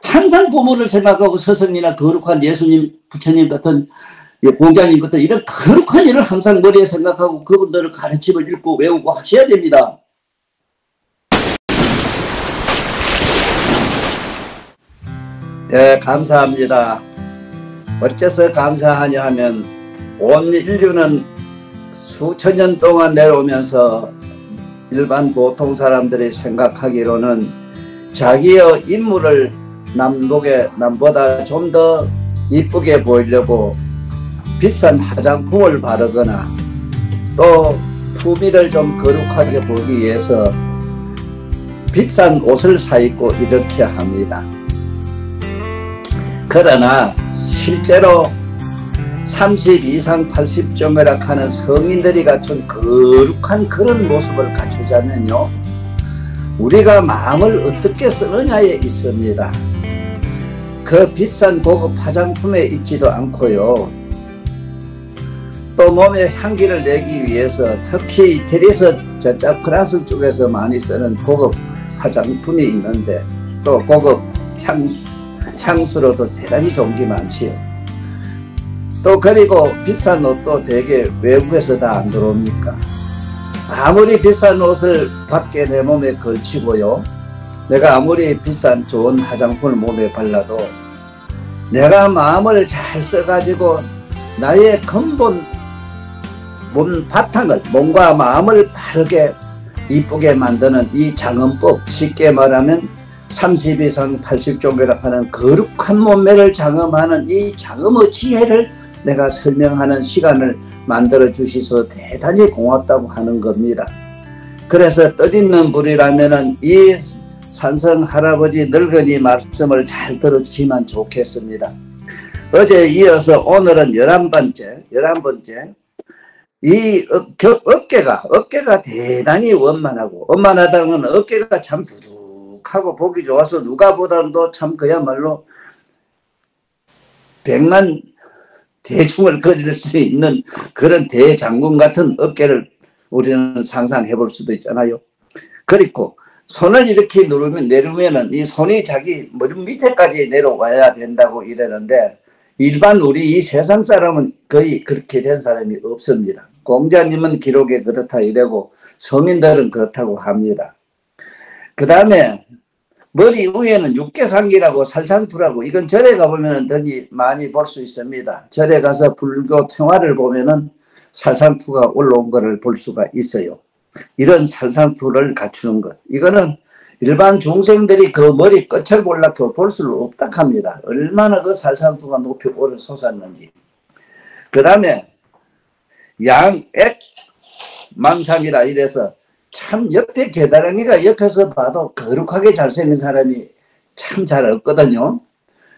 항상 부모를 생각하고 스승이나 거룩한 예수님, 부처님 같은 공자님 같은 이런 거룩한 일을 항상 머리에 생각하고 그분들을 가르침을 읽고 외우고 하셔야 됩니다. 네, 감사합니다. 어째서 감사하냐 하면 온 인류는 수천 년 동안 내려오면서 일반 보통 사람들이 생각하기로는 자기의 인물을 남보다 좀 더 이쁘게 보이려고 비싼 화장품을 바르거나 또 품위를 좀 거룩하게 보기 위해서 비싼 옷을 사입고 이렇게 합니다. 그러나 실제로 30 이상 80종이라 하는 성인들이 갖춘 거룩한 그런 모습을 갖추자면요, 우리가 마음을 어떻게 쓰느냐에 있습니다. 그 비싼 고급 화장품에 있지도 않고요, 또 몸에 향기를 내기 위해서 특히 이태리에서 저쪽 프랑스 쪽에서 많이 쓰는 고급 화장품이 있는데 또 고급 향수로도 대단히 좋은 게 많지요. 또 그리고 비싼 옷도 되게 외국에서 다 안 들어옵니까? 아무리 비싼 옷을 밖에 내 몸에 걸치고요, 내가 아무리 비싼 좋은 화장품을 몸에 발라도 내가 마음을 잘 써가지고 나의 근본 몸 바탕을, 몸과 마음을 바르게 이쁘게 만드는 이 장엄법, 쉽게 말하면 30 이상 80종교라 하는 거룩한 몸매를 장엄하는 이 장엄의 지혜를 내가 설명하는 시간을 만들어 주셔서 대단히 고맙다고 하는 겁니다. 그래서 뜻있는 분이라면은 이 산성 할아버지 늙은이 말씀을 잘 들어주시면 좋겠습니다. 어제 이어서 오늘은 11번째 이 어깨가 대단히 원만하고, 원만하다는 건 어깨가 참 두둑하고 보기 좋아서 누가 보다도 참 그야말로 백만 대충을 그릴 수 있는 그런 대장군 같은 어깨를 우리는 상상해 볼 수도 있잖아요. 그리고 손을 이렇게 내리면은 이 손이 자기 머리 밑에까지 내려와야 된다고 이러는데 일반 우리 이 세상 사람은 거의 그렇게 된 사람이 없습니다. 공자님은 기록에 그렇다 이래고 성인들은 그렇다고 합니다. 그 다음에 머리 위에는 육개상기라고 살상투라고, 이건 절에 가보면 많이 볼 수 있습니다. 절에 가서 불교 통화를 보면은 살상투가 올라온 것을 볼 수가 있어요. 이런 살상투를 갖추는 것, 이거는 일반 중생들이 그 머리 끝을 몰라도 볼 수 없다 합니다. 얼마나 그 살상투가 높이 오르 솟았는지. 그 다음에 양액 망상이라 이래서 참 옆에 게다랑이가 옆에서 봐도 거룩하게 잘생긴 사람이 참 잘 없거든요.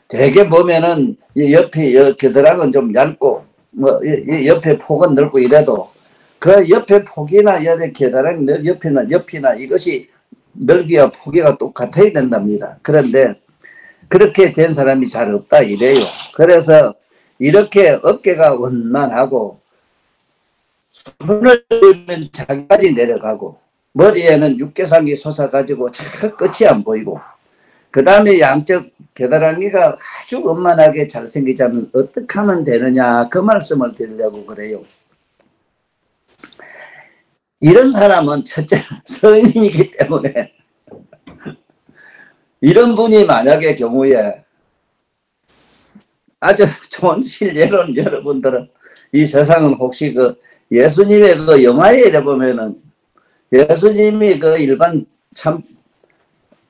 대개 보면은 옆에 게다랑은 좀 얇고 뭐 옆에 폭은 넓고 이래도 그 옆에 폭이나 게다랑 옆이나 이것이 넓이와 폭이가 똑같아야 된답니다. 그런데 그렇게 된 사람이 잘 없다 이래요. 그래서 이렇게 어깨가 원만하고 손을 들면 자기까지 내려가고 머리에는 육개상이 솟아가지고 저 끝이 안 보이고, 그 다음에 양쪽 겨드랑이가 아주 원만하게 잘생기자면 어떻게 하면 되느냐, 그 말씀을 드리려고 그래요. 이런 사람은 첫째 성인이기 때문에 이런 분이 만약의 경우에 아주 좋은 실례로는 여러분들은 이 세상은 혹시 그 예수님의 그 영화에 이래 보면은 예수님이 그 일반 참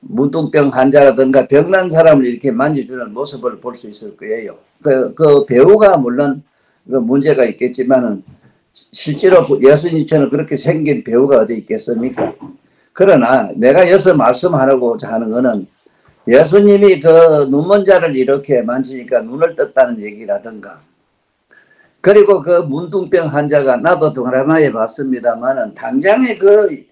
문둥병 환자라든가 병난 사람을 이렇게 만져주는 모습을 볼 수 있을 거예요. 그 배우가 물론 그 문제가 있겠지만은 실제로 예수님처럼 그렇게 생긴 배우가 어디 있겠습니까? 그러나 내가 여기서 말씀하려고자 하는 거는 예수님이 그 눈먼 자를 이렇게 만지니까 눈을 떴다는 얘기라든가, 그리고 그 문둥병 환자가 나도 드라마에 봤습니다만은 당장에 그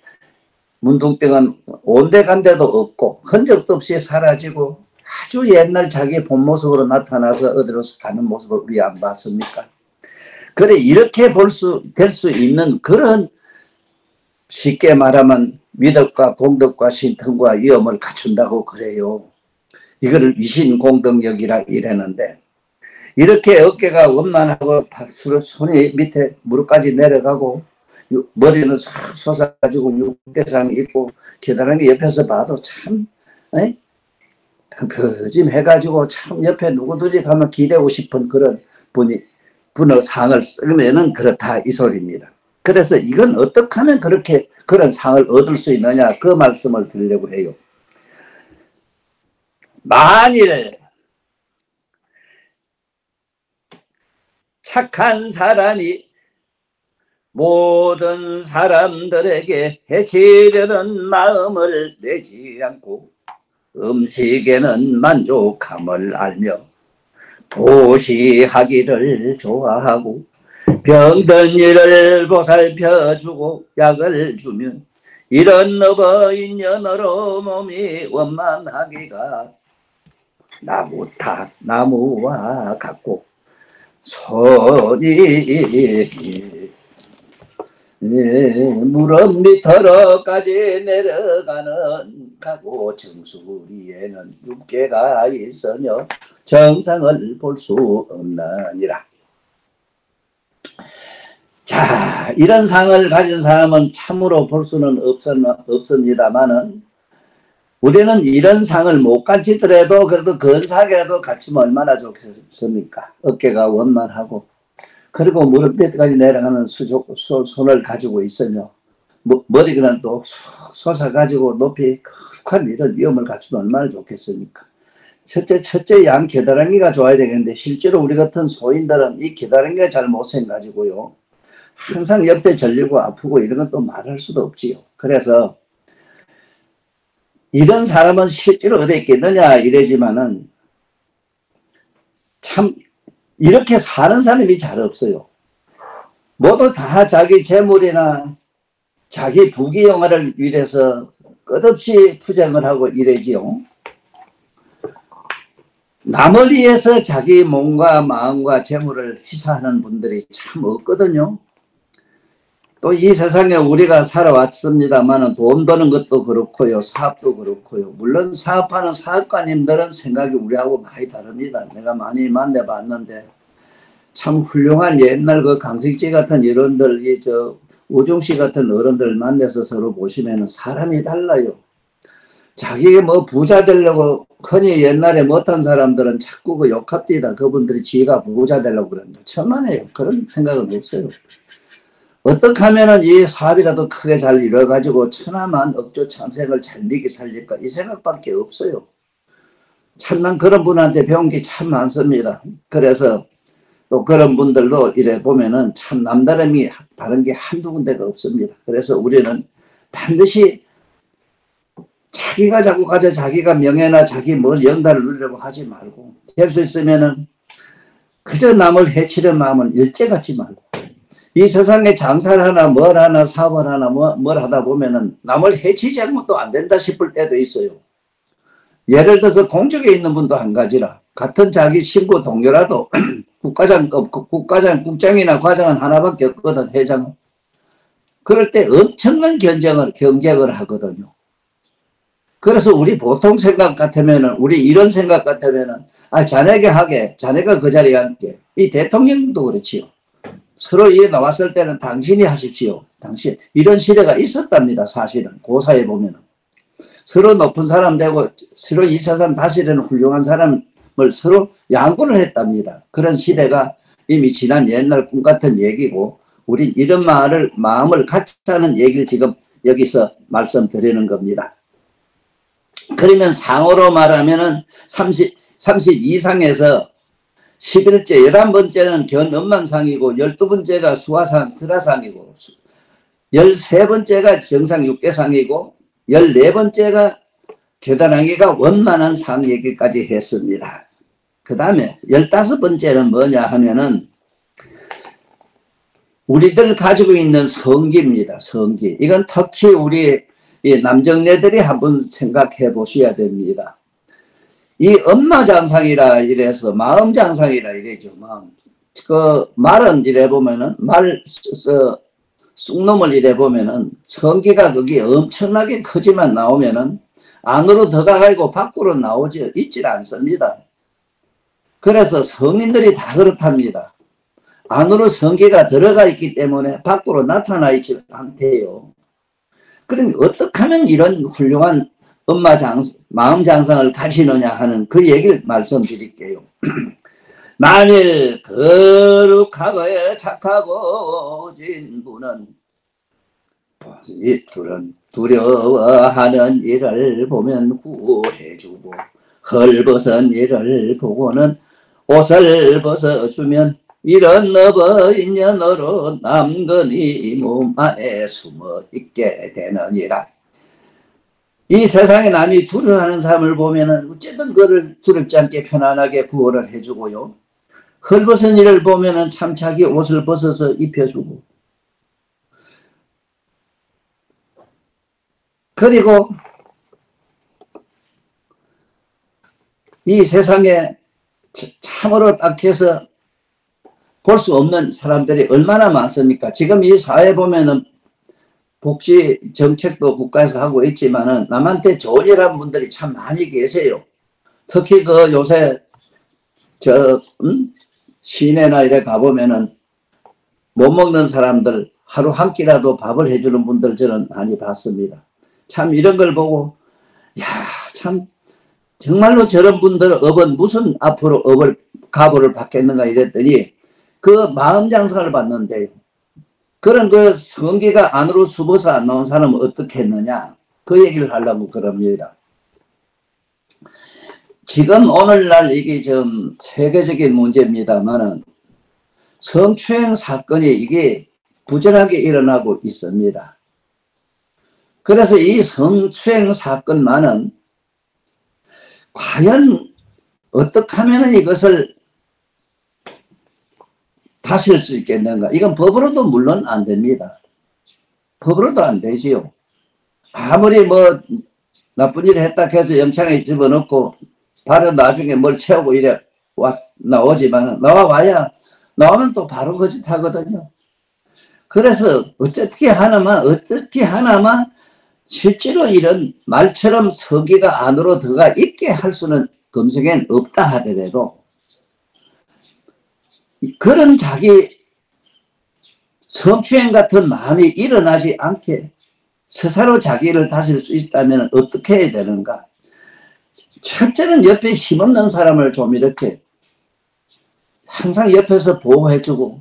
문둥병은 온데간데도 없고 흔적도 없이 사라지고 아주 옛날 자기 본 모습으로 나타나서 어디로 가는 모습을 우리 안 봤습니까? 그래, 이렇게 될 수 있는 그런, 쉽게 말하면 미덕과 공덕과 신통과 위엄을 갖춘다고 그래요. 이거를 위신공덕력이라 이랬는데, 이렇게 어깨가 원만하고 손이 밑에 무릎까지 내려가고 머리는 싹 솟아가지고 육대상 있고 기다란게 옆에서 봐도 참 펴짐해가지고 참 옆에 누구든지 가면 기대고 싶은 그런 분의 상을 쓰면은 그렇다 이 소리입니다. 그래서 이건 어떻게 하면 그렇게 그런 상을 얻을 수 있느냐 그 말씀을 드리려고 해요. 만일 착한 사람이 모든 사람들에게 해치려는 마음을 내지 않고 음식에는 만족함을 알며 보시하기를 좋아하고 병든 이를 보살펴주고 약을 주면 이런 어버인 연어로 몸이 원만하기가 나무와 같고 손이 무릎 밑으로까지 내려가는 가고 정수리에는 육계가 있으며 정상을 볼 수 없느니라. 자, 이런 상을 가진 사람은 참으로 볼 수는 없습니다만은 우리는 이런 상을 못 가지더라도 그래도 근사하게라도 갖추면 얼마나 좋겠습니까? 어깨가 원만하고 그리고 무릎 밑까지 내려가는 손을 가지고 있으며 머리는 또 솟아가지고 높이 거룩한 이런 위엄을 갖추면 얼마나 좋겠습니까? 첫째 양 겨드랑이가 좋아야 되겠는데 실제로 우리 같은 소인들은 이 겨드랑이가 잘 못생가지고요. 항상 옆에 절리고 아프고 이런 건 또 말할 수도 없지요. 그래서 이런 사람은 실제로 어디에 있겠느냐 이러지만은 참 이렇게 사는 사람이 잘 없어요. 모두 다 자기 재물이나 자기 부귀영화를 위해서 끝없이 투쟁을 하고 이러지요. 남을 위해서 자기 몸과 마음과 재물을 희사하는 분들이 참 없거든요. 또 이 세상에 우리가 살아왔습니다만 돈 버는 것도 그렇고요. 사업도 그렇고요. 물론 사업하는 사업가님들은 생각이 우리하고 많이 다릅니다. 내가 많이 만나봤는데 참 훌륭한 옛날 그 강식지 같은 어른들, 우중씨 같은 어른들 만나서 서로 보시면 사람이 달라요. 자기가 뭐 부자 되려고 흔히 옛날에 못한 사람들은 자꾸 그 욕합디다. 그분들이 지가 부자 되려고 그런다. 천만에요. 그런 생각은 없어요. 어떻게 하면은 이 사업이라도 크게 잘 이뤄가지고 천하만 억조 창생을 잘 미기 살릴까 이 생각밖에 없어요. 참 난 그런 분한테 배운 게 참 많습니다. 그래서 또 그런 분들도 이래 보면은 참 남다름이 다른 게 한두 군데가 없습니다. 그래서 우리는 반드시 자기가 자꾸 가져 자기가 명예나 자기 뭘 영달을 누리려고 하지 말고 될 수 있으면은 그저 남을 해치는 마음은 일제 갖지 말고 이 세상에 장사를 하나 뭘 하나 사업을 하나 뭘 하다 보면은 남을 해치지 않으면 또 안 된다 싶을 때도 있어요. 예를 들어서 공직에 있는 분도 한 가지라 같은 자기 친구 동료라도 국장이나 과장은 하나밖에 없거든 회장은. 그럴 때 엄청난 경쟁을 하거든요. 그래서 우리 보통 생각 같으면은 우리 이런 생각 같으면은 자네에게 하게 자네가 그 자리에 앉게 이 대통령도 그렇지요. 서로 이에 나왔을 때는 당신이 하십시오. 당신 이런 시대가 있었답니다. 사실은 고사에 보면은 서로 높은 사람 되고 서로 이 세상 다스리는 훌륭한 사람을 서로 양보를 했답니다. 그런 시대가 이미 지난 옛날 꿈 같은 얘기고 우린 이런 마음을 같이 하는 얘기를 지금 여기서 말씀드리는 겁니다. 그러면 상으로 말하면은 32상에서 11째 11번째는 견엄만상이고 12번째가 수화상 설화상이고 13번째가 정상 육계상이고 14번째가 겨드랑이가 원만한 상 얘기까지 했습니다. 그 다음에 15번째는 뭐냐 하면은 우리들 가지고 있는 성기입니다. 성기. 이건 특히 우리 남정네들이 한번 생각해 보셔야 됩니다. 이 엄마 장상이라 이래서 마음 장상이라 이래죠. 그 말은 이래 보면은 쑥놈을 이래 보면은 성기가 그게 엄청나게 크지만 나오면은 안으로 들어가고 밖으로 나오지 있질 않습니다. 그래서 성인들이 다 그렇답니다. 안으로 성기가 들어가 있기 때문에 밖으로 나타나 있지 않대요. 그럼 어떻게 하면 이런 훌륭한 마음 장성을 가시느냐 하는 그 얘기를 말씀드릴게요. 만일 거룩하고 착하고 진 분은 두려워하는 일을 보면 구해주고 헐벗은 일을 보고는 옷을 벗어주면 이런 어버인년으로 남건이 몸 안에 숨어 있게 되느니라. 이 세상에 남이 두려워하는 사람을 보면은 어쨌든 그를 두렵지 않게 편안하게 구호를 해주고요. 헐벗은 일을 보면은 참 자기 옷을 벗어서 입혀주고, 그리고 이 세상에 참으로 딱해서 볼 수 없는 사람들이 얼마나 많습니까? 지금 이 사회 보면은 복지 정책도 국가에서 하고 있지만은 남한테 좋은 일 하는 분들이 참 많이 계세요. 특히 그 요새 시내나 이래 가보면은 못 먹는 사람들 하루 한 끼라도 밥을 해주는 분들 저는 많이 봤습니다. 참 이런 걸 보고 야, 참 정말로 저런 분들 업은 무슨 앞으로 가보를 받겠는가 이랬더니 그 마음 장성을 받는데요. 그런 그 성기가 안으로 숨어서 안 나온 사람은 어떻게 했느냐 그 얘기를 하려고 그럽니다. 지금 오늘날 이게 좀 세계적인 문제입니다만은 성추행 사건이 이게 부전하게 일어나고 있습니다. 그래서 이 성추행 사건만은 과연 어떻게 하면 이것을 다스릴 수 있겠는가? 이건 법으로도 물론 안 됩니다. 법으로도 안 되지요. 아무리 뭐 나쁜 일을 했다 해서 영창에 집어넣고 바로 나중에 뭘 채우고 이래 나오지만 나오면 또 바로 거짓 하거든요. 그래서 어떻게 하나만 실제로 이런 말처럼 성기가 안으로 들어가 있게 할 수는 금성엔 없다 하더라도 그런 자기 성추행 같은 마음이 일어나지 않게 스스로 자기를 다스릴 수 있다면 어떻게 해야 되는가? 첫째는 옆에 힘없는 사람을 좀 이렇게 항상 옆에서 보호해주고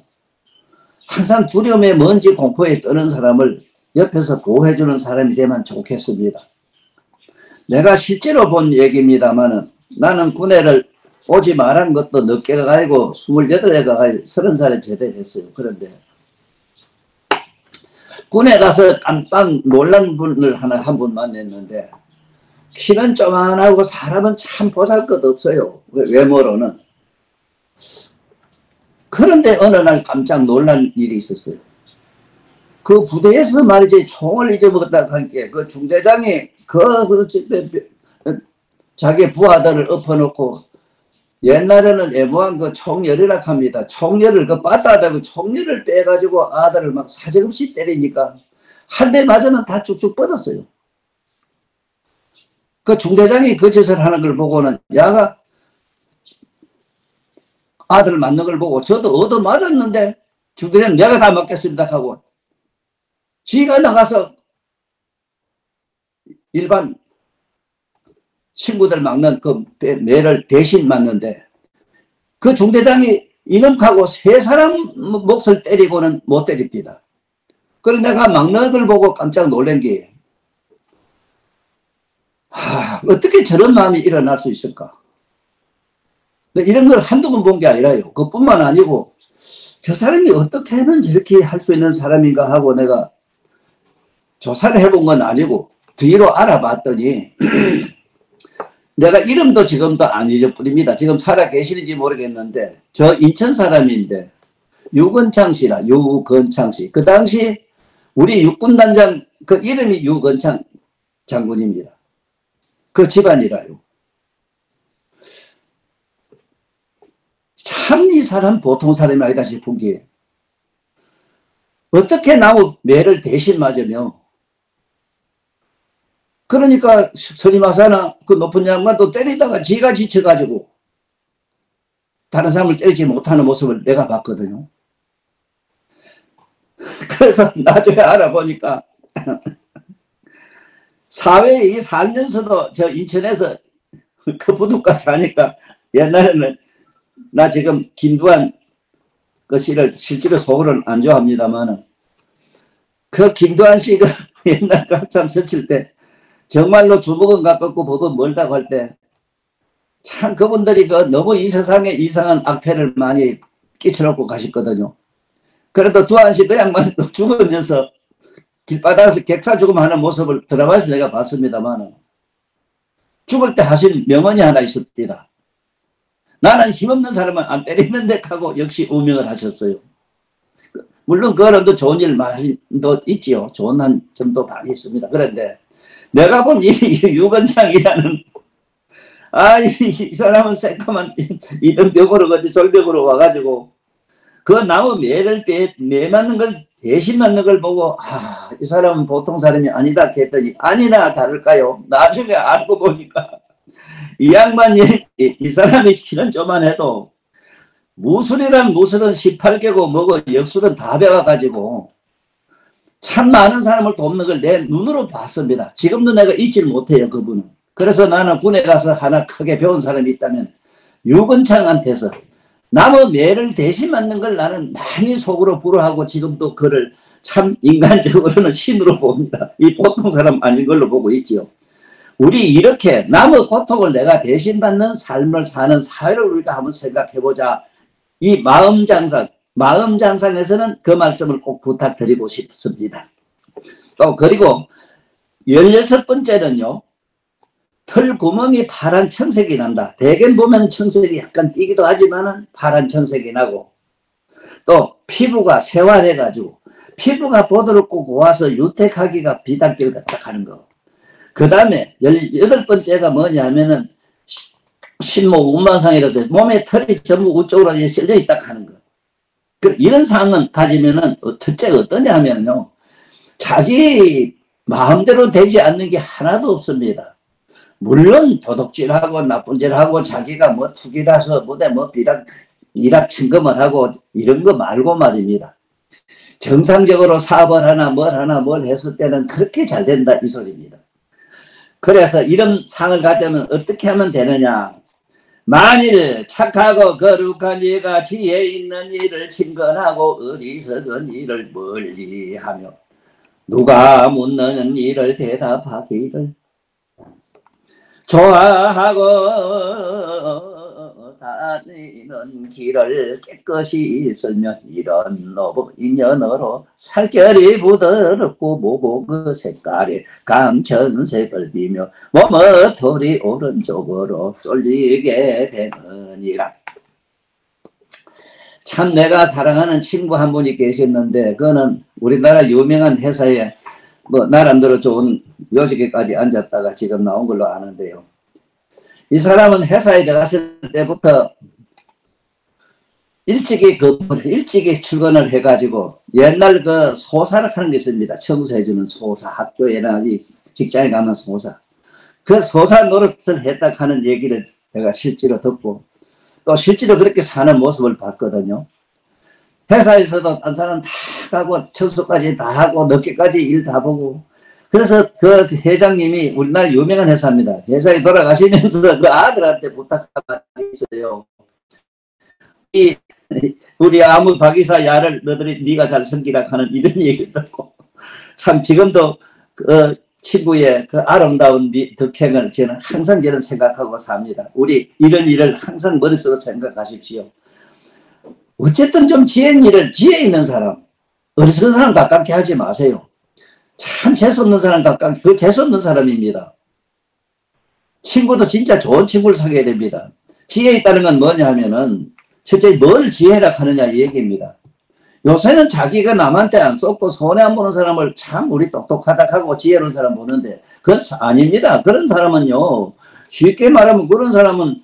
항상 두려움에 먼지 공포에 떠는 사람을 옆에서 보호해주는 사람이 되면 좋겠습니다. 내가 실제로 본 얘기입니다만은 나는 군에를 오지 말한 것도 늦게 가가지고 28에 가가지고 30살에 제대했어요. 그런데 군에 가서 깜빡 놀란 분을 한 분 만났는데 키는 쪼만하고 사람은 참 보잘것없어요. 외모로는. 그런데 어느 날 깜짝 놀란 일이 있었어요. 그 부대에서 말이지 총을 잊어먹었다고 하니까 그 중대장이 자기 부하들을 엎어놓고 옛날에는 애무한 그 총열이라 합니다. 총열을 빠따다고 총열을 빼가지고 아들을 막 사정없이 때리니까 한 대 맞으면 다 쭉쭉 뻗었어요. 그 중대장이 그 짓을 하는 걸 보고는 야가 아들 맞는 걸 보고 저도 얻어 맞았는데 중대장 내가 다 맞겠습니다 하고 지가 나가서 일반 친구들 막는 그 매를 대신 맞는데 그 중대장이 이놈하고 세 사람 몫을 때리고는 못 때립니다. 그래서 내가 막는 걸 보고 깜짝 놀란 게 어떻게 저런 마음이 일어날 수 있을까? 이런 걸 한두 번 본 게 아니라요. 그뿐만 아니고 저 사람이 어떻게 하면 저렇게 할 수 있는 사람인가 하고 내가 조사를 해본 건 아니고 뒤로 알아봤더니 내가 이름도 지금도 안 잊어버립니다. 지금 살아 계시는지 모르겠는데 저 인천 사람인데 유건창 씨라 유건창 씨. 그 당시 우리 육군단장 그 이름이 유건창 장군입니다. 그 집안이라요. 참 이 사람 보통 사람이 아니다 싶은 게 어떻게 나무 매를 대신 맞으며 그러니까 스리마사나 그 높은 양반도 때리다가 지가 지쳐가지고 다른 사람을 때리지 못하는 모습을 내가 봤거든요. 그래서 나중에 알아보니까 사회에 살면서도 저 인천에서 그 부둣가 사니까 옛날에는 나 지금 김두한 그 씨를 실제로 속으로는 안 좋아합니다만 그 김두한 씨가 옛날 그 한참 서칠 때 정말로 주먹은 가깝고 법은 멀다고 할 때 참 그분들이 그 너무 이 세상에 이상한 악패를 많이 끼쳐놓고 가셨거든요. 그래도 두한 씨 그 양반 죽으면서 길바닥에서 객사 죽음하는 모습을 드라마에서 내가 봤습니다만 죽을 때 하신 명언이 하나 있습니다. 나는 힘없는 사람은 안 때리는데 하고 역시 우명을 하셨어요. 물론 그 어른도 좋은 일 많이 있지요. 좋은 한 점도 많이 있습니다. 그런데 내가 본 이 유건창이라는 이 사람은 새까만 이등병으로 어디 절벽으로 와가지고 그 나무 매를 매 맞는 걸 대신 맞는 걸 보고 이 사람은 보통 사람이 아니다 했더니 아니나 다를까요? 나중에 알고 보니까 이 양반이 이 사람이 키는 조만해도 무술이란 무술은 18개고 뭐고 역술은 다 배워가지고 참 많은 사람을 돕는 걸 내 눈으로 봤습니다. 지금도 내가 잊질 못해요. 그분은. 그래서 나는 군에 가서 하나 크게 배운 사람이 있다면 유건창한테서 나무 매를 대신 맞는 걸 나는 많이 속으로 불어하고 지금도 그를 참 인간적으로는 신으로 봅니다. 이 보통 사람 아닌 걸로 보고 있지요. 우리 이렇게 남의 고통을 내가 대신 받는 삶을 사는 사회를 우리가 한번 생각해보자. 이 마음장상에서는 그 말씀을 꼭 부탁드리고 싶습니다. 또 그리고 16번째는요. 털 구멍이 파란 청색이 난다. 대개 보면 청색이 약간 띄기도 하지만 파란 청색이 나고 또 피부가 세활해가지고 피부가 부드럽고 고와서 유택하기가 비단길 같다 하는 거. 그 다음에 18번째가 뭐냐 하면은 신모 운만상이라서 몸에 털이 전부 우쪽으로 셀려 있다 하는 거. 이런 상황은 가지면은 첫째 어떠냐 하면요. 자기 마음대로 되지 않는 게 하나도 없습니다. 물론 도둑질하고 나쁜 짓하고 자기가 뭐 투기라서 뭐대 뭐 일락 침금을 하고 이런 거 말고 말입니다. 정상적으로 사업을 하나 뭘 했을 때는 그렇게 잘 된다 이 소리입니다. 그래서 이런 상을 가지면 어떻게 하면 되느냐. 만일 착하고 거룩한 이가 지혜 있는 일을 친근하고 어리석은 일을 멀리하며 누가 묻는 일을 대답하기를 좋아하고 다니는 길을 깨끗이 쓸면 이런 인연으로 살결이 부드럽고 모고 그 색깔이 감천색을 띠며 머뭇털이 오른쪽으로 쏠리게 되느니라. 참 내가 사랑하는 친구 한 분이 계셨는데 그거는 우리나라 유명한 회사에 뭐 나름대로 좋은 요직에까지 앉았다가 지금 나온 걸로 아는데요. 이 사람은 회사에 들어갔을 때부터 일찍이 출근을 해가지고 옛날 그 소사를 하는 게 있습니다. 청소해주는 소사, 학교에나 직장에 가면 소사. 그 소사 노릇을 했다 하는 얘기를 내가 실제로 듣고 또 실제로 그렇게 사는 모습을 봤거든요. 회사에서도 딴 사람 다 가고 청소까지 다 하고 늦게까지 일 다 보고 그래서 그 회장님이 우리나라 유명한 회사입니다. 회사에 돌아가시면서 그 아들한테 부탁한 말이 있어요. 우리 아무 박이사 야를 너들이 네가 잘 섬기라 하는 이런 얘기를 듣고 참 지금도 그 친구의 그 아름다운 덕행을 저는 항상 생각하고 삽니다. 우리 이런 일을 항상 머릿속으로 생각하십시오. 어쨌든 좀 지혜 있는 사람, 어리석은 사람 가깝게 하지 마세요. 참 재수없는 사람 가깝게, 그 재수없는 사람입니다. 친구도 진짜 좋은 친구를 사귀어야 됩니다. 지혜 있다는 건 뭐냐 하면은, 실제 뭘 지혜라 하느냐 이 얘기입니다. 요새는 자기가 남한테 안 쏟고 손해 안 보는 사람을 참 우리 똑똑하다 하고 지혜로운 사람 보는데, 그건 아닙니다. 그런 사람은요, 쉽게 말하면 그런 사람은,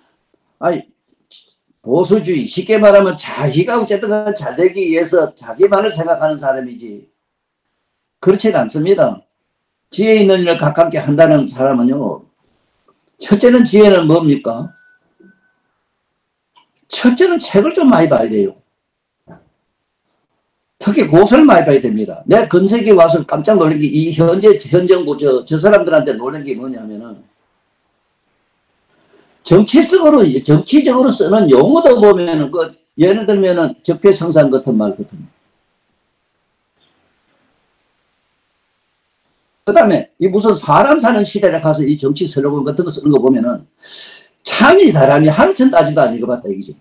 보수주의, 쉽게 말하면 자기가 어쨌든 잘 되기 위해서 자기만을 생각하는 사람이지 그렇진 않습니다. 지혜 있는 일을 가깝게 한다는 사람은요, 첫째는 지혜는 뭡니까? 첫째는 책을 좀 많이 봐야 돼요. 특히 고서를 많이 봐야 됩니다. 내가 건색에 와서 깜짝 놀란 게 이 현 정부 저 사람들한테 놀란 게 뭐냐면은 정치적으로 쓰는 용어도 보면은 예를 들면은 적폐청산 같은 말 같은. 그 다음에 이 무슨 사람 사는 시대에 가서 이 정치 슬로건 같은 거 쓰는 거 보면은 참 이 사람이 한참 따지도 안 읽어봤다 이거지.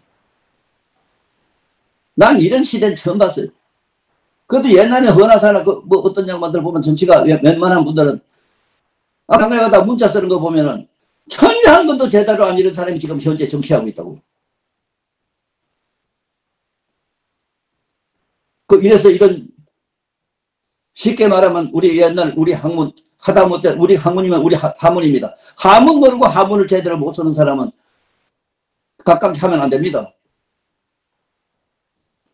난 이런 시대는 처음 봤어요. 그래도 옛날에 헌화사나 뭐 어떤 양반들 보면 정치가 웬만한 분들은 아까 가다 문자 쓰는 거 보면은 전혀 한 번도 제대로 안 이런 사람이 지금 현재 정치하고 있다고. 이래서 이런 쉽게 말하면 우리 옛날 우리 학문 하다못해 우리 학문이면 우리 하문입니다. 하문 모르고 하문을 제대로 못 쓰는 사람은 가깝게 하면 안 됩니다.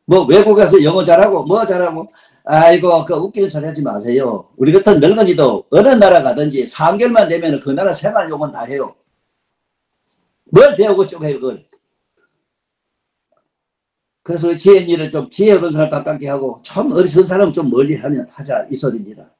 뭐 외국에 가서 영어 잘하고 뭐 잘하고 아이고 그 웃기는 소리 하지 마세요. 우리 같은 늙은이도 어느 나라 가든지 3개월만 되면 그 나라 생활용은 다 해요. 뭘 배우고 좀 해요 그걸. 그래서 지혜 일을 좀 지혜 어른 사람 가깝게 하고 좀 어리석은 사람 좀 멀리 하자 이 소리입니다.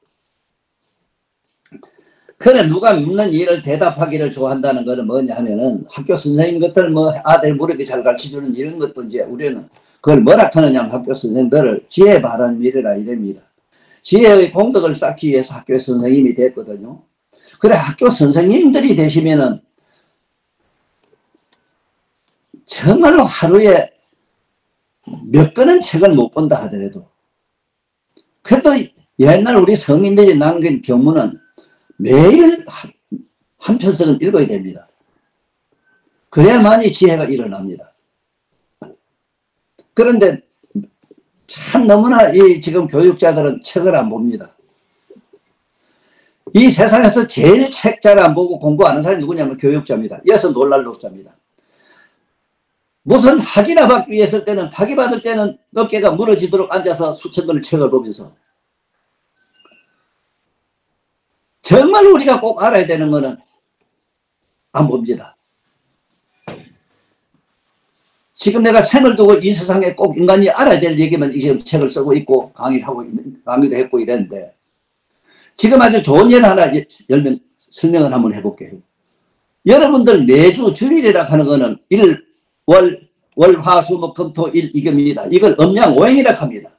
그래 누가 묻는 일을 대답하기를 좋아한다는 것은 뭐냐 하면은 학교 선생님 것들 뭐 아들 무릎이 잘 가르쳐주는 이런 것도 이제 우리는 그걸 뭐라 하느냐 하면 학교 선생님들을 지혜 바라는 일이라 이됩니다. 지혜의 공덕을 쌓기 위해서 학교 선생님이 됐거든요. 그래 학교 선생님들이 되시면은 정말로 하루에 몇 권은 책을 못 본다 하더라도 그래도 옛날 우리 성인들이 남긴 경문은 매일 한 편씩은 읽어야 됩니다. 그래야만이 지혜가 일어납니다. 그런데 참 너무나 이 지금 교육자들은 책을 안 봅니다. 이 세상에서 제일 책 잘 안 보고 공부 안 하는 사람이 누구냐면 교육자입니다. 이어서 놀랄 녹자입니다. 무슨 학위나 받기 위해서 때는 학위 받을 때는 어깨가 무너지도록 앉아서 수천 권의 책을 보면서 정말 우리가 꼭 알아야 되는 거는 안 봅니다. 지금 내가 생을 두고 이 세상에 꼭 인간이 알아야 될 얘기만 지금 책을 쓰고 있고 강의도 했고 이랬는데 지금 아주 좋은 예를 하나 설명을 한번 해볼게요. 여러분들 매주 주일이라 하는 거는 월, 화, 수, 목, 금, 토, 일 이겁니다. 이걸 음양오행이라 합니다.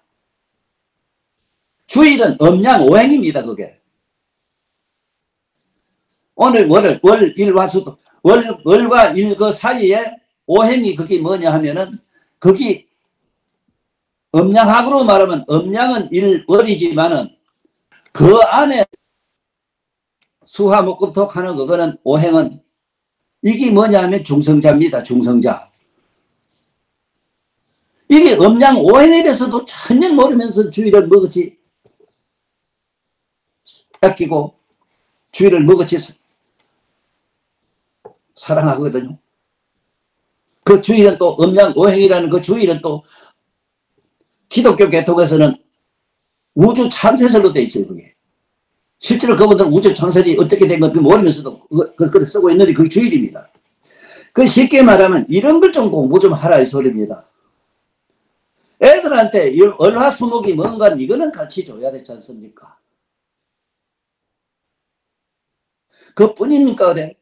주일은 음양오행입니다. 그게. 오늘 월과 일 그 사이에 오행이 그게 뭐냐 하면은 그게 음양학으로 말하면 음양은 월이지만은 그 안에 수화 목금토 하는 그거는 오행은 이게 뭐냐 하면 중성자입니다. 중성자. 이게 음양 오행에 대해서도 전혀 모르면서 주의를 먹었지 아끼고 주의를 먹었지 사랑하거든요. 그 주의는 또 음양 오행이라는 그 주의는 또 기독교 계통에서는 우주 창세설로 돼 있어요. 그게. 실제로 그분들은 우주 창세설이 어떻게 된 건지 모르면서도 그걸 쓰고 있는데 그게 주일입니다. 그 쉽게 말하면 이런 걸 좀 공부 좀 하라 이 소리입니다. 애들한테 월화수목이 뭔가 이거는 같이 줘야 되지 않습니까? 그뿐입니까? 그래?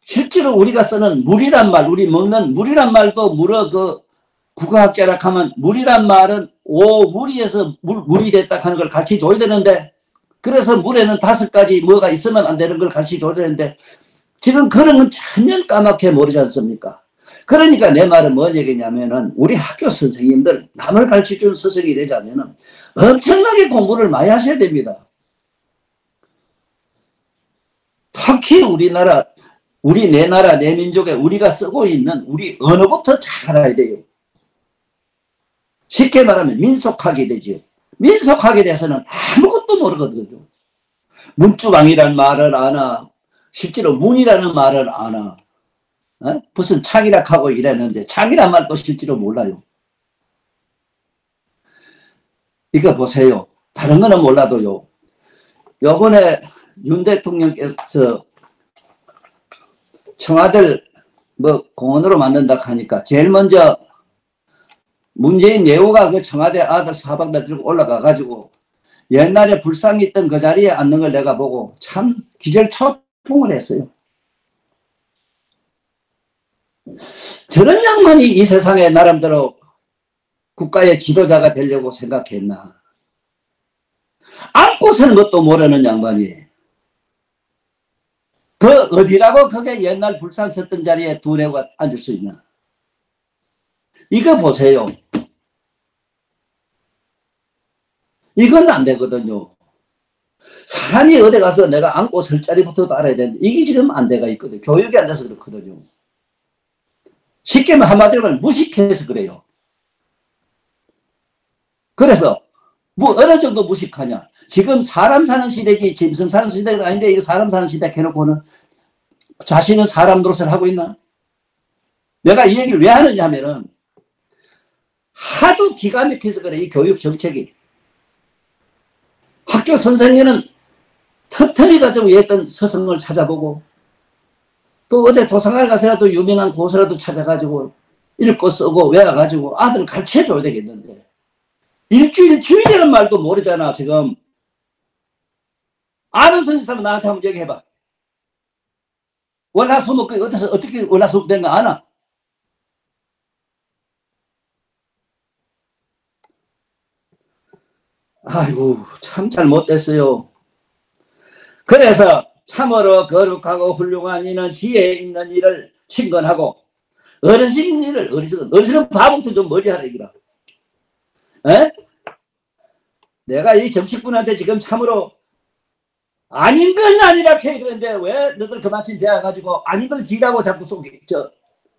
실제로 우리가 쓰는 물이란 말, 우리 먹는 물이란 말도 국어학자라 하면 물이란 말은 오물이에서 물이 됐다 하는 걸 같이 줘야 되는데 그래서 물에는 5가지 뭐가 있으면 안 되는 걸 같이 줘야 되는데 지금 그런 건 전혀 까맣게 모르지 않습니까? 그러니까 내 말은 뭔 얘기냐면은 우리 학교 선생님들 남을 가르쳐주는 스승이 되자면은 엄청나게 공부를 많이 하셔야 됩니다. 특히 우리나라 내 나라 내 민족에 우리가 쓰고 있는 우리 언어부터 잘 알아야 돼요. 쉽게 말하면 민속학이 되지요. 민속학에 대해서는 아무것도 모르거든요. 문주방이라는 말을 아나 실제로 문이라는 말을 아나 무슨 창이라고 이랬는데 창이란 말도 실제로 몰라요. 이거 보세요. 다른 거는 몰라도요. 요번에 윤 대통령께서 청와대를 뭐 공원으로 만든다 하니까 제일 먼저 문재인 예우가 그 청와대 아들 사방다 들고 올라가 가지고 옛날에 불상이 있던 그 자리에 앉는 걸 내가 보고 참 기절초풍을 했어요. 저런 양반이 이 세상에 나름대로 국가의 지도자가 되려고 생각했나. 안고 서는 것도 모르는 양반이. 그 어디라고 그게 옛날 불상 썼던 자리에 두뇌가 앉을 수 있나. 이거 보세요. 이건 안 되거든요. 사람이 어디 가서 내가 앉고 설 자리부터도 알아야 되는데 이게 지금 안 돼가 있거든요. 교육이 안 돼서 그렇거든요. 쉽게 한마디로 말하면 무식해서 그래요. 그래서 뭐 어느 정도 무식하냐. 지금 사람 사는 시대지 짐승 사는 시대가 아닌데 이거 사람 사는 시대 해놓고는 자신은 사람 노릇을 하고 있나? 내가 이 얘기를 왜 하느냐 하면은 하도 기가 막혀서 그래. 이 교육 정책이. 학교 선생님은 틈틈이 가지고 했던 서성을 찾아보고 또 어디 도서관에 가서라도 유명한 고서라도 찾아가지고 읽고 쓰고 외워가지고 아들을 가르쳐줘야 되겠는데 일주일 주일이라는 말도 모르잖아. 지금 아는 선생님 나한테 한번 얘기해봐. 월화수목 어디서 어떻게 월화수목 된 거 아나? 아이고 참 잘못됐어요. 그래서 참으로 거룩하고 훌륭한 이는 지혜 있는 일을 친근하고 어르신 일을 어르신은 바보부터 좀 멀리하라 이거라. 에? 내가 이 정치꾼한테 지금 참으로 아닌 건 아니라 해 그런데 왜 너들 그만큼 배워가지고 아닌 걸 기라고 자꾸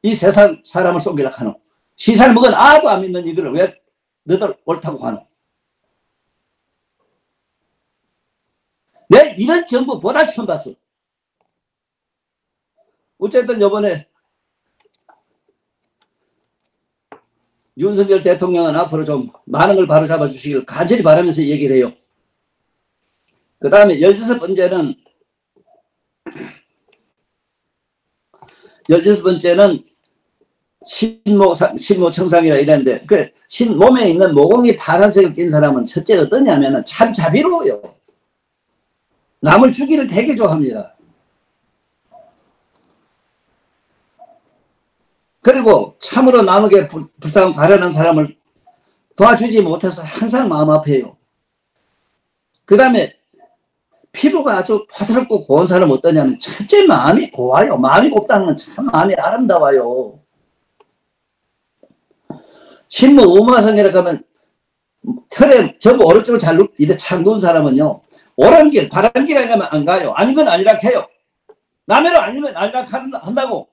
이 세상 사람을 속이려 하노. 시살 먹은 아도 안 믿는 이거를 왜 너들 옳다고 하노. 내 이런 정부 보다 처음 봤어. 어쨌든 요번에 윤석열 대통령은 앞으로 좀 많은 걸 바로잡아 주시길 간절히 바라면서 얘기를 해요. 그 다음에 16번째는 신모청상이라 이랬는데 그 몸에 있는 모공이 파란색을 낀 사람은 첫째 어떠냐면은 참 자비로워요. 남을 주기를 되게 좋아합니다. 그리고 참으로 남에게 불쌍 가려는 사람을 도와주지 못해서 항상 마음 아파요. 그 다음에 피부가 아주 포들었고 고운 사람 어떠냐면 첫째 마음이 고와요. 마음이 곱다는 건 참 마음이 아름다워요. 신무 우마성이라고 하면 털에 전부 오른쪽으로 잘 이렇게 착 누운 사람은요. 옳은 길, 바른 길에 가면 안 가요. 아닌 건 아니라 해요. 남의로 아닌 건 아니라 한다고.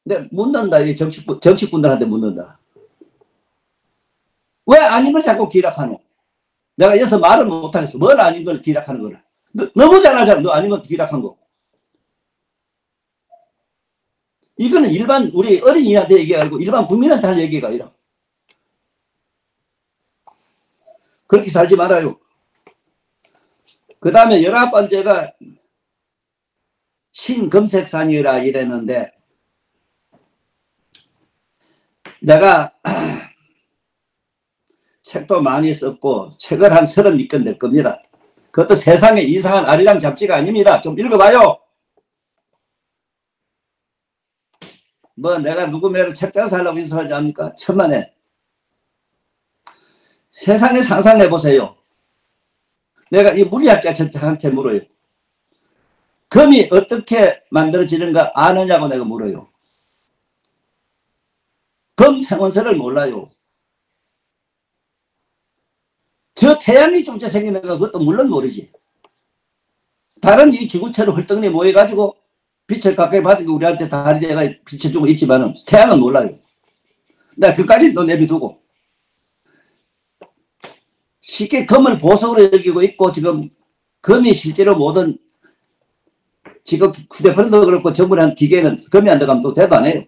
근데 묻는다. 이 정치꾼들한테 묻는다. 왜 아닌 걸 자꾸 기락하노? 내가 여기서 말을 못하겠어. 뭘 아닌 걸 기락하는 거라. 너무 잘하잖아. 너 아닌 걸 기락한 거. 이거는 일반 우리 어린이한테 얘기가 아니고 일반 국민한테 할 얘기가 아니라. 그렇게 살지 말아요. 그 다음에 19번째가 신금색산이라 이랬는데 내가 책도 많이 썼고 책을 한 30권 낼 겁니다. 그것도 세상에 이상한 아리랑 잡지가 아닙니다. 좀 읽어봐요. 뭐 내가 누구 매로 책장 살라고 인수하지 않습니까? 천만에. 세상에 상상해보세요. 내가 이 물리학자한테 물어요. 금이 어떻게 만들어지는가 아느냐고 내가 물어요. 금 생원설을 몰라요. 저 태양이 쪽째 생기는 거 그것도 물론 모르지. 다른 이 지구체로 헐떡니 모여가지고 빛을 가까이 받은 게 우리한테 다리대가 비춰주고 있지만은 태양은 몰라요. 나 그까지 너 내비두고. 쉽게 금을 보석으로 여기고 있고 지금 금이 실제로 모든 지금 휴대폰도 그렇고 정부는 기계는 금이 안 들어가면 또 대도 안 해요.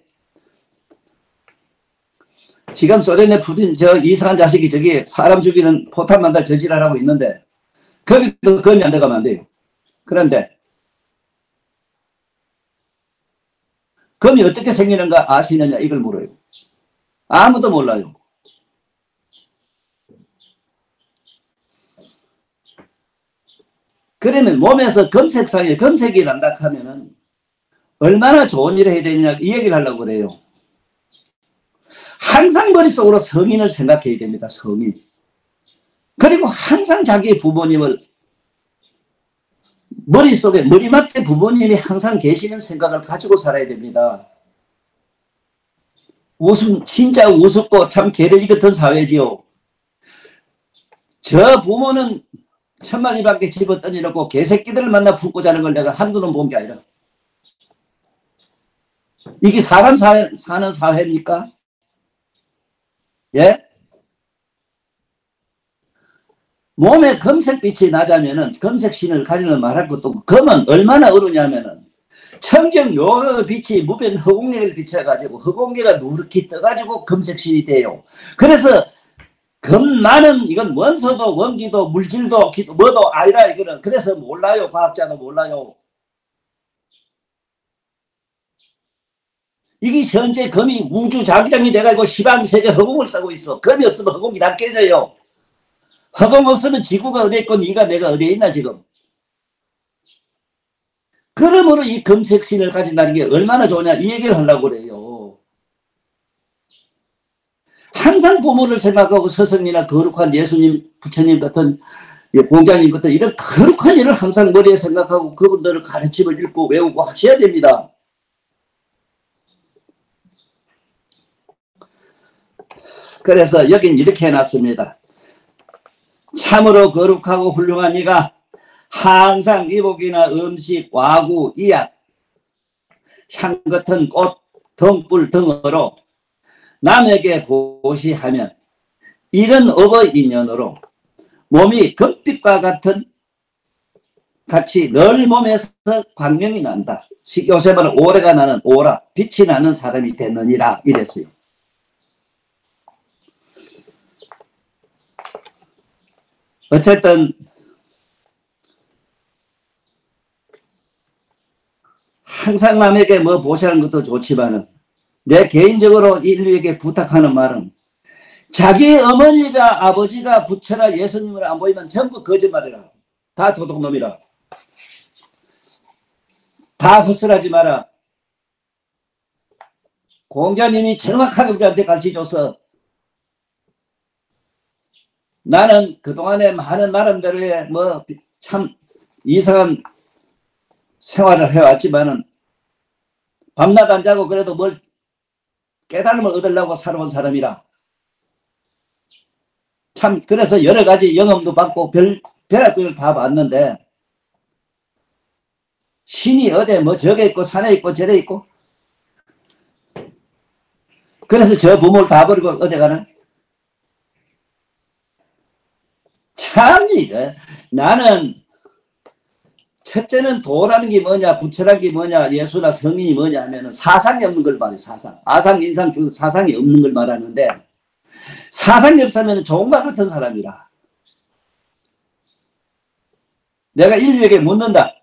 지금 소련의 푸틴 저 이상한 자식이 저기 사람 죽이는 포탄 만다 저지랄하고 있는데 거기도 금이 안 들어가면 안 돼요. 그런데 금이 어떻게 생기는가 아시느냐 이걸 물어요. 아무도 몰라요. 그러면 몸에서 금색상에 금색이 난다 하면은 얼마나 좋은 일을 해야 되냐 이 얘기를 하려고 그래요. 항상 머릿속으로 성인을 생각해야 됩니다. 성인. 그리고 항상 자기 부모님을 머릿속에 머리맡에 부모님이 항상 계시는 생각을 가지고 살아야 됩니다. 진짜 우습고 참 개돼지 같은 사회지요. 저 부모는 천만리 밖에 집어 던져놓고 개새끼들을 만나 품고 자는 걸 내가 한두 번 본 게 아니라 이게 사람 사는 사회입니까? 예? 몸에 금색빛이 나자면은 금색신을 가지는 말할 것도 없고 금은 얼마나 어르냐면은 청정 요의 빛이 무변 허공계를 비춰가지고 허공계가 누렇게 떠가지고 금색신이 돼요. 그래서 금만은 이건 원소도 원기도 물질도 뭐도 아니라 이거는 그래서 몰라요. 과학자도 몰라요. 이게 현재 금이 우주 자기장이 돼가지고 시방세계 허공을 싸고 있어. 금이 없으면 허공이 다 깨져요. 허공 없으면 지구가 어디 있고 네가 내가 어디에 있나 지금. 그러므로 이 금색신을 가진다는 게 얼마나 좋으냐 이 얘기를 하려고 그래요. 항상 부모를 생각하고 스승이나 거룩한 예수님, 부처님 같은 공자님 같은 이런 거룩한 일을 항상 머리에 생각하고 그분들을 가르침을 읽고 외우고 하셔야 됩니다. 그래서 여긴 이렇게 해놨습니다. 참으로 거룩하고 훌륭한 이가 항상 이복이나 음식, 와구, 이약, 향 같은 꽃, 등불 등으로 남에게 보시하면 이런 업의 인연으로 몸이 금빛과 같이 늘 몸에서 광명이 난다. 요새 말은 오래가 나는 오라, 빛이 나는 사람이 되느니라 이랬어요. 어쨌든 항상 남에게 뭐 보시하는 것도 좋지만은 내 개인적으로 인류에게 부탁하는 말은 자기 어머니가 아버지가 부처나 예수님을 안 보이면 전부 거짓말이라. 다 도둑놈이라. 다 헛설하지 마라. 공자님이 정확하게 우리한테 가르쳐줘서 나는 그동안에 많은 나름대로의 뭐 참 이상한 생활을 해왔지만은 밤낮 안 자고 그래도 뭘 깨달음을 얻으려고 살아온 사람이라. 참 그래서 여러 가지 영험도 받고 별할 것을 다 봤는데 신이 어디 뭐 저게 있고 산에 있고 저래 있고 그래서 저 부모를 다 버리고 어디 가나? 참 이래. 나는 첫째는 도라는 게 뭐냐 부처라는 게 뭐냐 예수나 성인이 뭐냐 하면 사상이 없는 걸 말해. 사상. 아상 인상 중 사상이 없는 걸 말하는데 사상이 없으면 종과 같은 사람이라. 내가 인류에게 묻는다.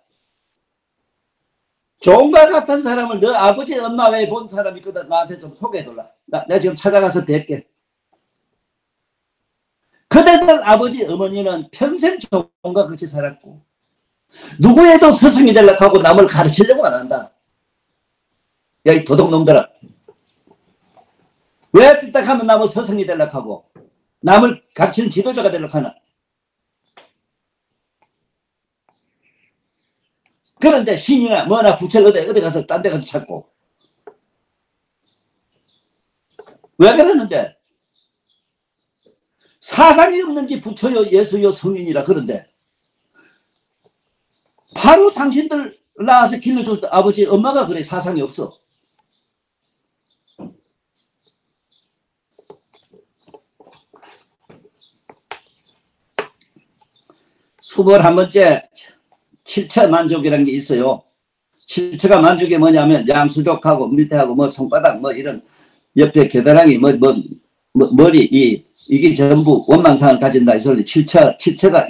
종과 같은 사람을 너 아버지 엄마 외에 본 사람이 있거든. 나한테 좀 소개해달라. 내가 지금 찾아가서 뵐게. 그대들 아버지 어머니는 평생 종과 같이 살았고 누구에도 스승이 되려고 하고 남을 가르치려고 안 한다. 야, 이 도둑놈들아. 왜 삐딱하면 남을 스승이 되려고 하고 남을 가르치는 지도자가 되려고 하나. 그런데 신이나 뭐나 부처를 어디 가서 딴 데 가서 찾고 왜 그러는데 사상이 없는 게 부처요 예수요 성인이라. 그런데 바로 당신들 낳아서 길러줬을 아버지 엄마가 그래. 사상이 없어. (21번째) 칠처만족이라는 게 있어요. 칠처가 만족이 뭐냐면 양수족하고 밑에하고 뭐 손바닥 뭐 이런 옆에 겨드랑이 머리 이게 전부 원만상을 가진다 이 소리. 칠처가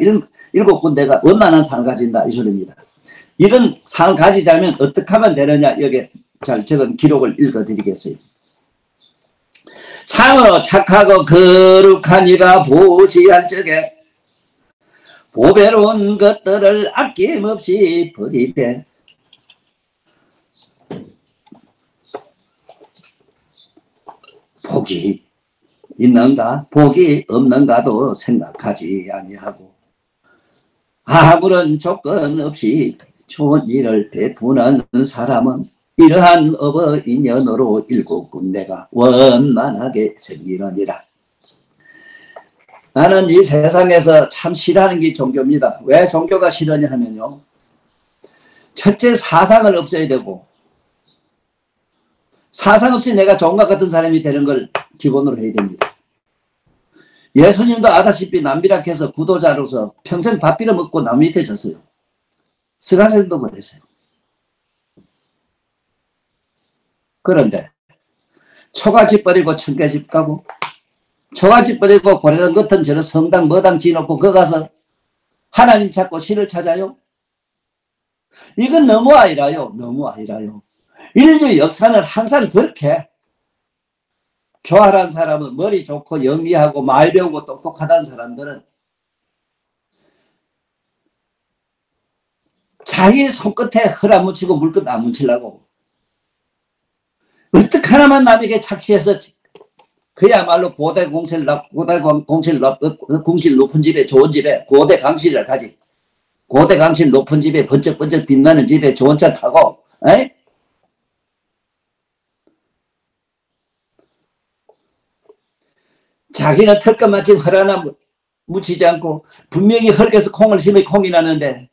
일곱 군데가 원만한 상을 가진다 이 소리입니다. 이런 상을 가지자면 어떻게 하면 되느냐 여기에 잘 적은 기록을 읽어드리겠어요. 참으로 착하고 거룩한 이가 보시할 적에 보배로운 것들을 아낌없이 버리되 복이 있는가 복이 없는가도 생각하지 아니하고 아무런 조건 없이 좋은 일을 베푸는 사람은 이러한 업의 인연으로 일곱 군데가 원만하게 생기느니라. 나는 이 세상에서 참 싫어하는 게 종교입니다. 왜 종교가 싫으냐 하면요. 첫째 사상을 없애야 되고 사상 없이 내가 종과 같은 사람이 되는 걸 기본으로 해야 됩니다. 예수님도 아다시피 남비락해서 구도자로서 평생 밥 빌어 먹고 나무 밑에 졌어요. 스가랴도 그랬어요. 그런데 초가집 버리고 청계집 가고 초가집 버리고 고래당 같은 저런 성당 머당 지놓고 거 가서 하나님 찾고 신을 찾아요? 이건 너무 아니라요. 너무 아니라요. 인류 역사는 항상 그렇게 교활한 사람은 머리 좋고 영리하고 말 배우고 똑똑하다는 사람들은 자기 손끝에 흙 안 묻히고 물끝 안 묻히려고 어떻게 하나만 남에게 착취해서 그야말로 고대 공실 높은 집에 좋은 집에 고대 강실을 가지 고대 강실 높은 집에 번쩍번쩍 빛나는 집에 좋은 차 타고 에이? 자기는 털끝만 지금 흙 하나 묻히지 않고 분명히 흙에서 콩을 심으면 콩이 나는데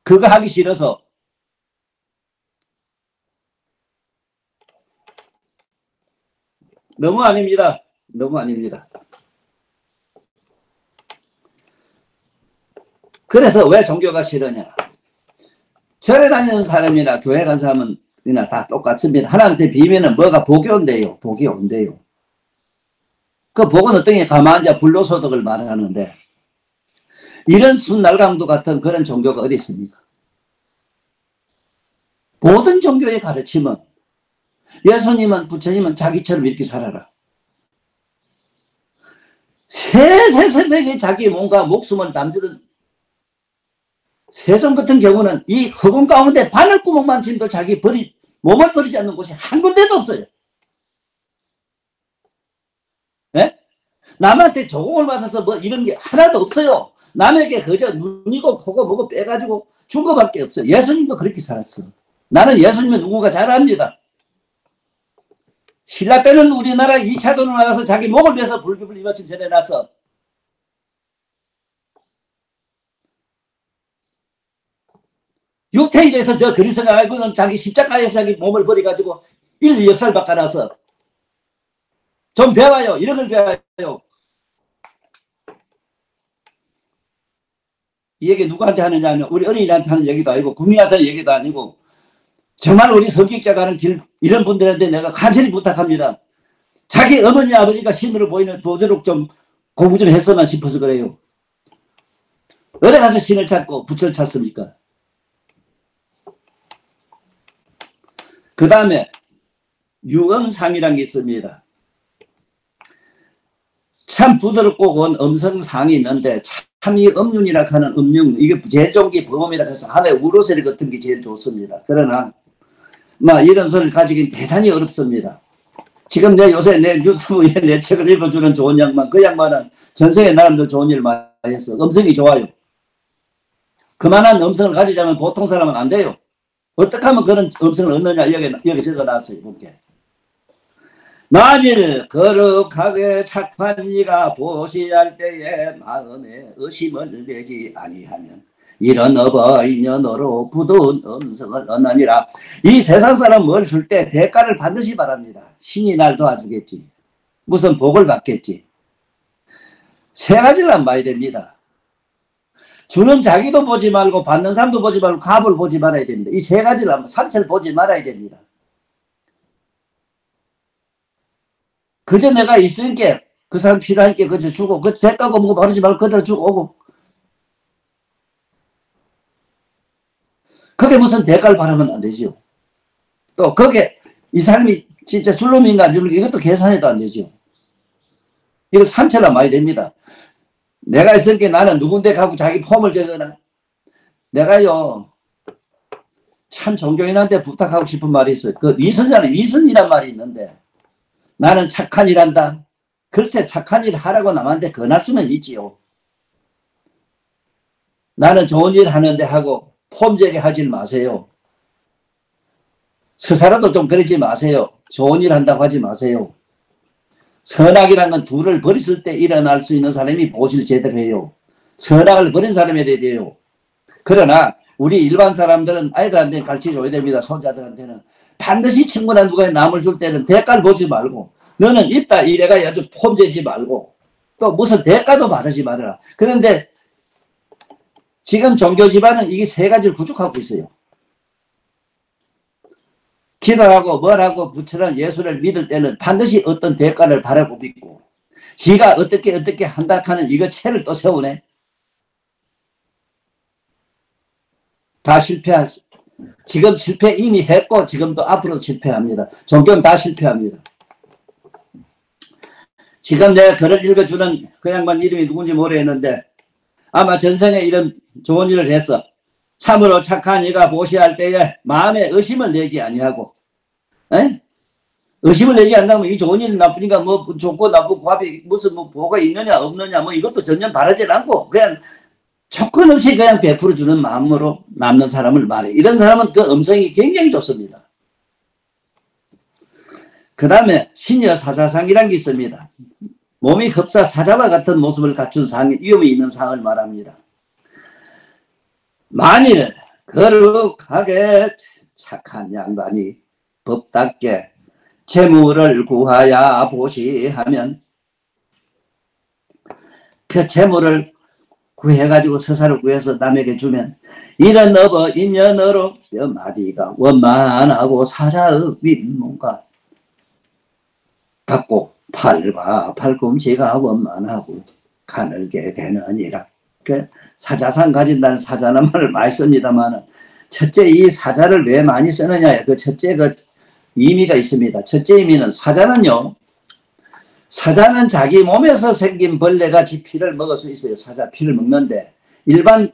그거 하기 싫어서 너무 아닙니다. 너무 아닙니다. 그래서 왜 종교가 싫으냐. 절에 다니는 사람이나 교회 간 사람은 다 똑같습니다. 하나님한테 비면은 뭐가 복이 온대요. 복이 온대요. 그 복은 어떤 게 가만앉아 불로소득을 말하는데 이런 순날강도 같은 그런 종교가 어디 있습니까? 모든 종교의 가르침은 예수님은 부처님은 자기처럼 이렇게 살아라. 세세세세에 자기 몸과 목숨을 남기는 세종 같은 경우는 이 허공 가운데 바늘구멍만 침도 자기 몸을 버리지 않는 곳이 한 군데도 없어요. 네? 남한테 조공을 받아서 뭐 이런 게 하나도 없어요. 남에게 그저 눈이고 코고 뭐고 빼가지고 준 거밖에 없어요. 예수님도 그렇게 살았어. 나는 예수님은 누군가 잘 압니다. 신라 때는 우리나라 2차도로 나가서 자기 목을 베서 불교를 이마침 전해놨어. 육태에 대해서 저 그리스가 알고는 자기 십자가에서 자기 몸을 버려가지고 인류 역사를 바꿔놨어. 좀 배워요. 이런 걸 배워요. 이 얘기 누구한테 하느냐 하면 우리 어린이한테 하는 얘기도 아니고 국민한테 하는 얘기도 아니고 정말 우리 성격자 가는 길 이런 분들한테 내가 간절히 부탁합니다. 자기 어머니 아버지가 신으로 보이도록 좀 공부 좀 했으면 싶어서 그래요. 어디 가서 신을 찾고 부처를 찾습니까? 그 다음에 유음상이라는 게 있습니다. 참 부드럽고 온 음성상이 있는데 참이 음륜이라 하는 음륜 이게 제종기 범음이라 해서 하나의 우로세리 같은 게 제일 좋습니다. 그러나 이런 소리를 가지긴 대단히 어렵습니다. 지금 요새 내 유튜브에 내 책을 읽어주는 좋은 양반 그 양반은 전생에 나름대로 좋은 일을 많이 했어. 음성이 좋아요. 그만한 음성을 가지자면 보통 사람은 안 돼요. 어떻게 하면 그런 음성을 얻느냐 여기 적어놨어요. 볼게. 만일 거룩하게 착한 이가 보시할 때에 마음에 의심을 내지 아니하면 이런 업의 인연으로 굳은 음성을 얻느니라. 이 세상 사람 뭘 줄 때 대가를 반드시 바랍니다. 신이 날 도와주겠지. 무슨 복을 받겠지. 세 가지를 안 봐야 됩니다. 주는 자기도 보지 말고 받는 사람도 보지 말고 값을 보지 말아야 됩니다. 이 세 가지를 한번 삼체를 보지 말아야 됩니다. 그저 내가 있으니까 그 사람 필요하니까 그저 주고 그 대가고 뭐고 바르지 말고 그대로 주고 오고 그게 무슨 대가를 바라면 안 되죠. 또 그게 이 사람이 진짜 줄놈인가 안 줄놈인가 이것도 계산해도 안 되죠. 이거 삼체라 많이 됩니다. 내가 있으니까 나는 누군데 가고 자기 폼을 적어놔. 내가요 참 종교인한테 부탁하고 싶은 말이 있어요. 그 위선이란 말이 있는데 나는 착한 일 한다. 글쎄 착한 일 하라고 남한테 권할 수는 있지요. 나는 좋은 일 하는데 하고 폼제게 하지 마세요. 스사라도 좀 그러지 마세요. 좋은 일 한다고 하지 마세요. 선악이라는 건 둘을 버렸을 때 일어날 수 있는 사람이 보실 제대로 해요. 선악을 버린 사람이 돼야 돼요. 그러나 우리 일반 사람들은 아이들한테 가르쳐줘야 됩니다. 손자들한테는. 반드시 친구나 누가 남을 줄 때는 대가를 보지 말고 너는 있다 이래가 아주 폼재지 말고 또 무슨 대가도 바라지 말아라. 그런데 지금 종교 집안은 이게 세 가지를 구축하고 있어요. 기도하고 뭘하고 부처는 예수를 믿을 때는 반드시 어떤 대가를 바라고 믿고 지가 어떻게 한다 하는 이거 체를 또 세우네. 다 실패했어. 지금 실패 이미 했고 지금도 앞으로도 실패합니다. 종교는 다 실패합니다. 지금 내가 글을 읽어주는 그 양반 이름이 누군지 모르겠는데 아마 전생에 이런 좋은 일을 했어. 참으로 착한 이가 보시할 때에 마음에 의심을 내지 아니하고 에? 의심을 내지 않는다면 이 좋은 일 나쁘니까 뭐 좋고 나쁘고 합이 무슨 뭐 뭐가 있느냐 없느냐 뭐 이것도 전혀 바라지 않고 그냥 조건 없이 그냥 베풀어주는 마음으로 남는 사람을 말해. 이런 사람은 그 음성이 굉장히 좋습니다. 그 다음에 신여사자상이라는 게 있습니다. 몸이 흡사 사자와 같은 모습을 갖춘 상이 위험이 있는 상을 말합니다. 만일 거룩하게 착한 양반이 법답게 재물을 구하야 보시하면 그 재물을 구해가지고 서사를 구해서 남에게 주면 이런 어버 인연어로 뼈마디가 원만하고 사자의 윗몸과 같고 팔과 팔꿈치가 원만하고 가늘게 되느니라. 그 사자상 가진다는 사자는 말을 많이 씁니다만 첫째 이 사자를 왜 많이 쓰느냐 그 첫째 그 의미가 있습니다. 첫째 의미는 사자는 자기 몸에서 생긴 벌레같이 피를 먹을 수 있어요. 사자 피를 먹는데 일반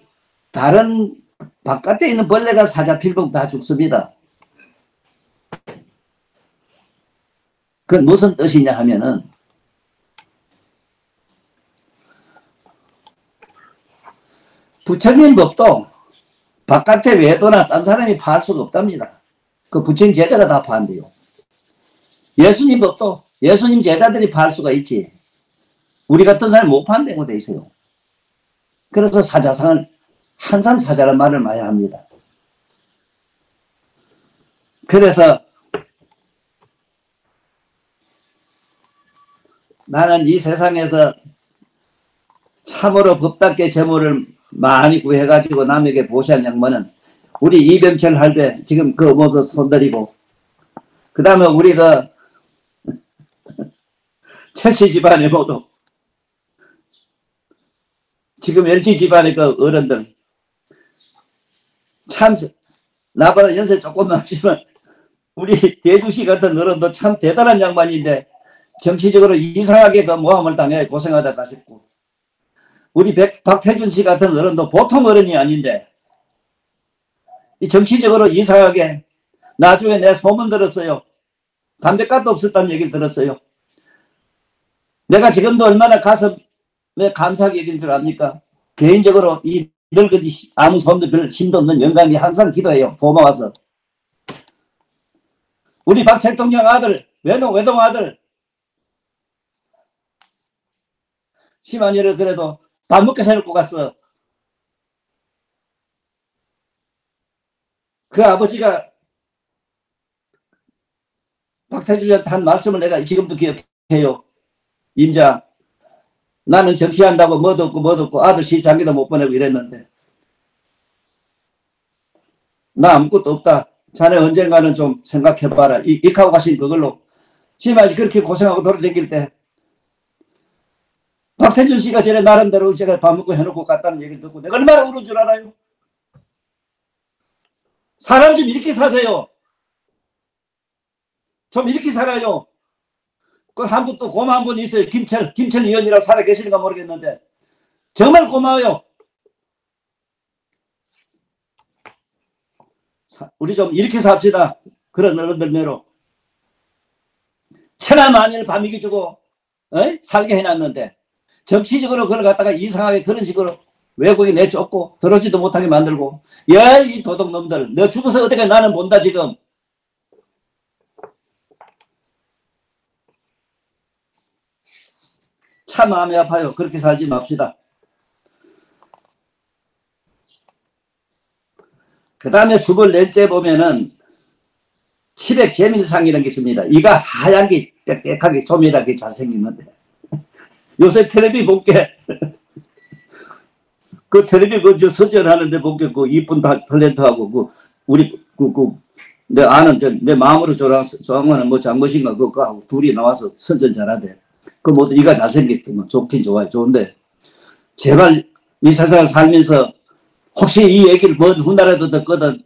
다른 바깥에 있는 벌레가 사자 피를 먹으면 다 죽습니다. 그건 무슨 뜻이냐 하면은 부처님 법도 바깥에 외도나 딴 사람이 파할 수가 없답니다. 그 부처님 제자가 다 파한대요. 예수님 법도 예수님 제자들이 파할 수가 있지. 우리 같은 사람이 못 판다고 돼 있어요. 그래서 사자상을 항상 사자란 말을 많이 합니다. 그래서 나는 이 세상에서 참으로 법답게 재물을 많이 구해가지고 남에게 보시한 양반은 우리 이병철 할배 지금 그 모습 손들이고 그 다음에 우리 그 최씨 집안의 모두 지금 LG 집안의 그 어른들 참 나보다 연세 조금 많지만 우리 대주씨 같은 어른도 참 대단한 양반인데 정치적으로 이상하게 그 모함을 당해 고생하다 가셨고 우리 박태준 씨 같은 어른도 보통 어른이 아닌데 이 정치적으로 이상하게 나중에 내 소문 들었어요. 담배값도 없었다는 얘기를 들었어요. 내가 지금도 얼마나 가슴에 감사하게 얘기인 줄 압니까? 개인적으로 이 늙은이 아무 소문도 별 힘도 없는 영감이 항상 기도해요. 고마워서. 우리 박 대통령 아들 외동 아들 심한 일을 그래도 밥 먹게 사놓고 갔어. 그 아버지가 박태주한테 한 말씀을 내가 지금도 기억해요. 임자, 나는 정시한다고 뭐도 없고 뭐도 없고 아들 시장기도 못 보내고 이랬는데 나 아무것도 없다. 자네 언젠가는 좀 생각해봐라. 익하고 가신 그걸로. 지금 아직 그렇게 고생하고 돌아다닐 때 박태준 씨가 전에 나름대로 제가 밥 먹고 해놓고 갔다는 얘기를 듣고 내가 얼마나 울은 줄 알아요? 사람 좀 이렇게 사세요. 좀 이렇게 살아요. 그 한 분 또 고마운 분이 있어요. 김철 의원이라고 살아 계시는가 모르겠는데 정말 고마워요. 우리 좀 이렇게 삽시다. 그런 어른들매로 천하만일 밤이기 주고 살게 해놨는데 정치적으로 그걸 갖다가 이상하게 그런 식으로 외국에 내쫓고 들어오지도 못하게 만들고 야 이 도둑놈들 너 죽어서 어떻게 나는 본다 지금. 참 마음이 아파요. 그렇게 살지 맙시다. 그 다음에 24째 보면은 치백 재민상이라는 게 있습니다. 이가 하얀 게 빽빽하게 조밀하게 잘생겼는데 요새 텔레비 볼게 그 텔레비 그 서전하는데 볼게 그 이쁜 탤런트하고 그 우리 내 아는 내 마음으로 좋아하는 뭐 장것인가 그거 하고 둘이 나와서 선전 잘하대. 그 모두 이가 잘생겼구만. 좋긴 좋아요. 좋은데 제발 이 세상을 살면서 혹시 이 얘기를 먼 훗날에도 듣거든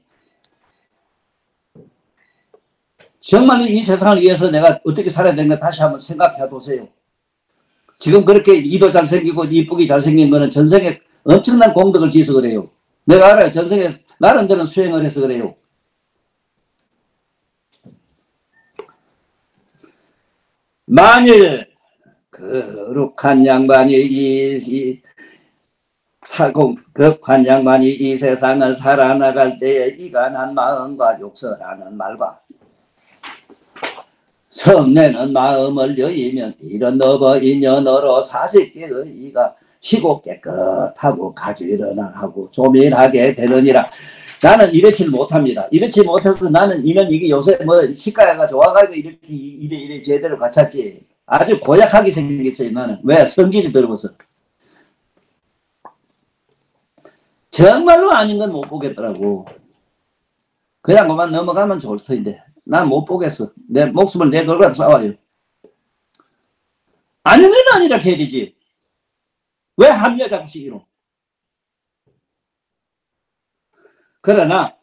정말 이 세상을 위해서 내가 어떻게 살아야 되는가 다시 한번 생각해 보세요. 지금 그렇게 이도 잘생기고 이쁘게 잘생긴 거는 전생에 엄청난 공덕을 지어서 그래요. 내가 알아요. 전생에 나름대로 수행을 해서 그래요. 만일 거룩한 양반이 거룩한 양반이 이 세상을 살아나갈 때에 이간한 마음과 욕설하는 말과 성내는 마음을 여의면 이런 너버인연어로 40개의 이가 시고 깨끗하고 가지런하고 조밀하게 되느니라. 나는 이렇지 못합니다. 이렇지 못해서 나는 이게 요새 뭐 시가가 좋아가지고 이래 제대로 갖췄지. 아주 고약하게 생겼어요. 나는 왜 성질이 더러워서 정말로 아닌 건 못 보겠더라고. 그냥 그만 넘어가면 좋을 텐데 난 못 보겠어. 내 목숨을 내 걸고 싸워요. 아닌 건 아니라 해야 되지. 왜 합리화 자꾸 시기로. 그러나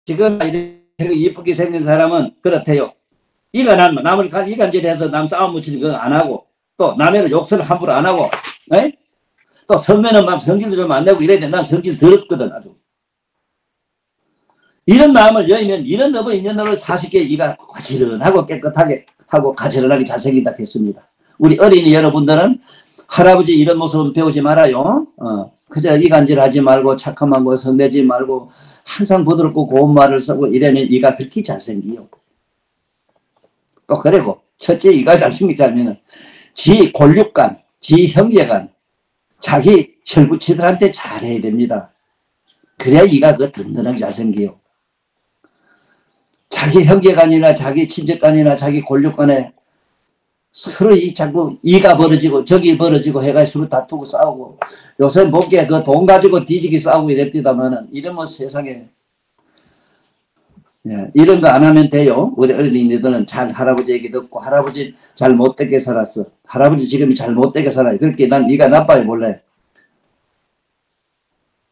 지금 이렇게 이쁘게 생긴 사람은 그렇대요. 남을 이간질해서 남 싸움 묻히는 거 안 하고 또 남의 욕설을 함부로 안 하고 또 성면은 막 성질도 좀 안 내고 이래야 돼. 난 성질 더럽거든 아주. 이런 마음을 여의면 이런 너버 인연으로 40개 이가 가지런하고 깨끗하게 하고 가지런하게 잘생긴다 했습니다. 우리 어린이 여러분들은 할아버지 이런 모습은 배우지 말아요. 그저 이간질하지 말고 착함한 거 성내지 말고 항상 부드럽고 고운 말을 쓰고 이러면 이가 그렇게 잘생기요. 또 그리고 첫째 이가 잘생기자면은 지 골육간, 지 형제간, 자기 혈구치들한테 잘해야 됩니다. 그래야 이가 그 든든하게 잘생겨요. 자기 형제간이나 자기 친척간이나 자기 골육간에 서로 자꾸 이가 벌어지고 저기 벌어지고 해가지고 서로 다투고 싸우고 요새 보기에 그 돈 가지고 뒤지기 싸우고 이랬디다마는 이러면 세상에 이런 거 안 하면 돼요. 우리 어린이들은 잘 할아버지 얘기 듣고 할아버지 잘 못되게 살았어. 할아버지 지금이 잘 못되게 살아요. 그렇게 난 이가 나빠요 몰래.